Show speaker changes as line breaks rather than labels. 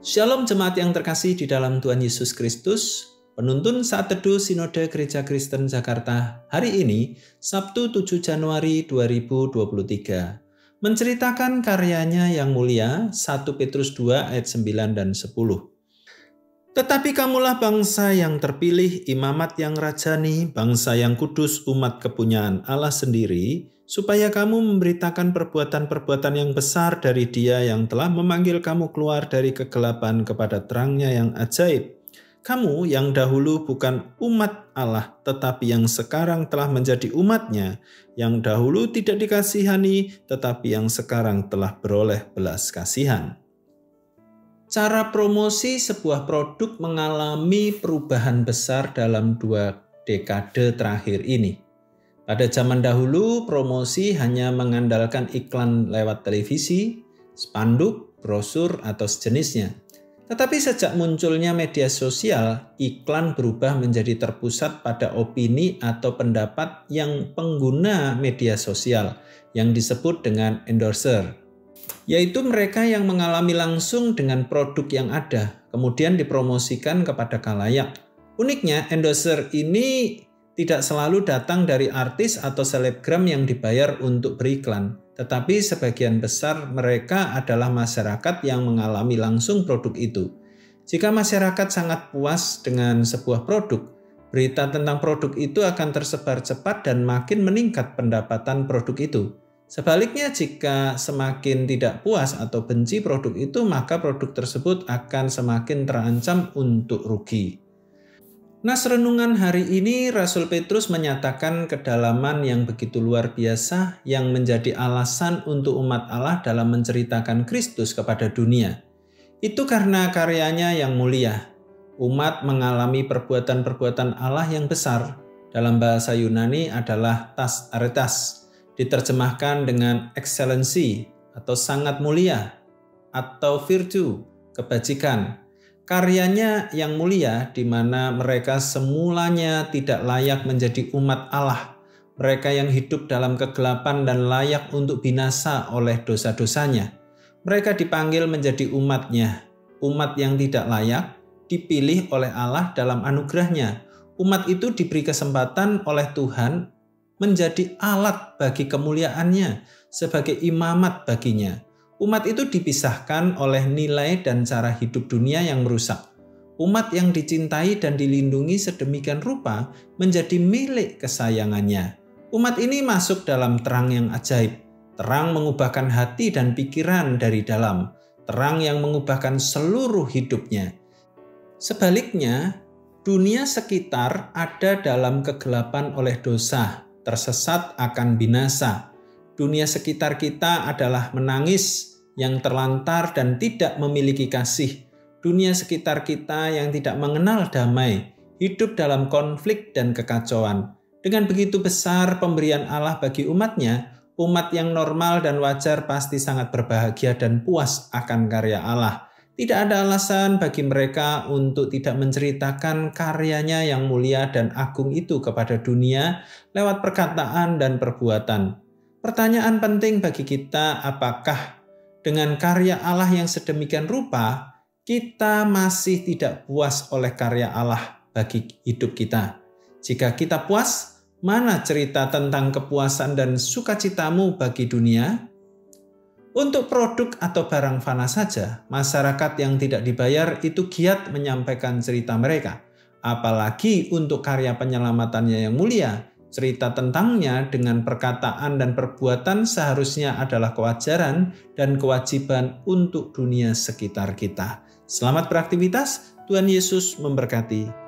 Shalom jemaat yang terkasih di dalam Tuhan Yesus Kristus. Penuntun Saat Teduh Sinode Gereja Kristen Jakarta hari ini, Sabtu 7 Januari 2023, menceritakan karyanya yang mulia 1 Petrus 2 ayat 9 dan 10. Tetapi kamulah bangsa yang terpilih, imamat yang rajani, bangsa yang kudus, umat kepunyaan Allah sendiri, supaya kamu memberitakan perbuatan-perbuatan yang besar dari Dia yang telah memanggil kamu keluar dari kegelapan kepada terang-Nya yang ajaib. Kamu yang dahulu bukan umat Allah, tetapi yang sekarang telah menjadi umat-Nya, yang dahulu tidak dikasihani, tetapi yang sekarang telah beroleh belas kasihan. Cara promosi sebuah produk mengalami perubahan besar dalam 2 dekade terakhir ini. Pada zaman dahulu, promosi hanya mengandalkan iklan lewat televisi, spanduk, brosur, atau sejenisnya. Tetapi sejak munculnya media sosial, iklan berubah menjadi terpusat pada opini atau pendapat yang pengguna media sosial, yang disebut dengan endorser, yaitu mereka yang mengalami langsung dengan produk yang ada, kemudian dipromosikan kepada khalayak. Uniknya, endorser ini tidak selalu datang dari artis atau selebgram yang dibayar untuk beriklan, tetapi sebagian besar mereka adalah masyarakat yang mengalami langsung produk itu. Jika masyarakat sangat puas dengan sebuah produk, berita tentang produk itu akan tersebar cepat dan makin meningkat pendapatan produk itu. Sebaliknya, jika semakin tidak puas atau benci produk itu, maka produk tersebut akan semakin terancam untuk rugi. Nas renungan hari ini, Rasul Petrus menyatakan kedalaman yang begitu luar biasa yang menjadi alasan untuk umat Allah dalam menceritakan Kristus kepada dunia. Itu karena karyanya yang mulia. Umat mengalami perbuatan-perbuatan Allah yang besar. Dalam bahasa Yunani adalah tas aretas, diterjemahkan dengan excellency atau sangat mulia, atau virtue, kebajikan. Karyanya yang mulia di mana mereka semulanya tidak layak menjadi umat Allah. Mereka yang hidup dalam kegelapan dan layak untuk binasa oleh dosa-dosanya. Mereka dipanggil menjadi umat-Nya. Umat yang tidak layak dipilih oleh Allah dalam anugerah-Nya. Umat itu diberi kesempatan oleh Tuhan menjadi alat bagi kemuliaan-Nya sebagai imamat baginya. Umat itu dipisahkan oleh nilai dan cara hidup dunia yang merusak. Umat yang dicintai dan dilindungi sedemikian rupa menjadi milik kesayangannya. Umat ini masuk dalam terang yang ajaib. Terang mengubahkan hati dan pikiran dari dalam. Terang yang mengubahkan seluruh hidupnya. Sebaliknya, dunia sekitar ada dalam kegelapan oleh dosa, tersesat akan binasa. Dunia sekitar kita adalah menangis, yang terlantar dan tidak memiliki kasih. Dunia sekitar kita yang tidak mengenal damai, hidup dalam konflik dan kekacauan. Dengan begitu besar pemberian Allah bagi umat-Nya, umat yang normal dan wajar pasti sangat berbahagia dan puas akan karya Allah. Tidak ada alasan bagi mereka untuk tidak menceritakan karyanya yang mulia dan agung itu kepada dunia lewat perkataan dan perbuatan. Pertanyaan penting bagi kita, apakah dengan karya Allah yang sedemikian rupa, kita masih tidak puas oleh karya Allah bagi hidup kita? Jika kita puas, mana cerita tentang kepuasan dan sukacitamu bagi dunia? Untuk produk atau barang fana saja, masyarakat yang tidak dibayar itu giat menyampaikan cerita mereka. Apalagi untuk karya penyelamatannya yang mulia, cerita tentangnya dengan perkataan dan perbuatan seharusnya adalah kewajaran dan kewajiban untuk dunia sekitar kita. Selamat beraktivitas, Tuhan Yesus memberkati.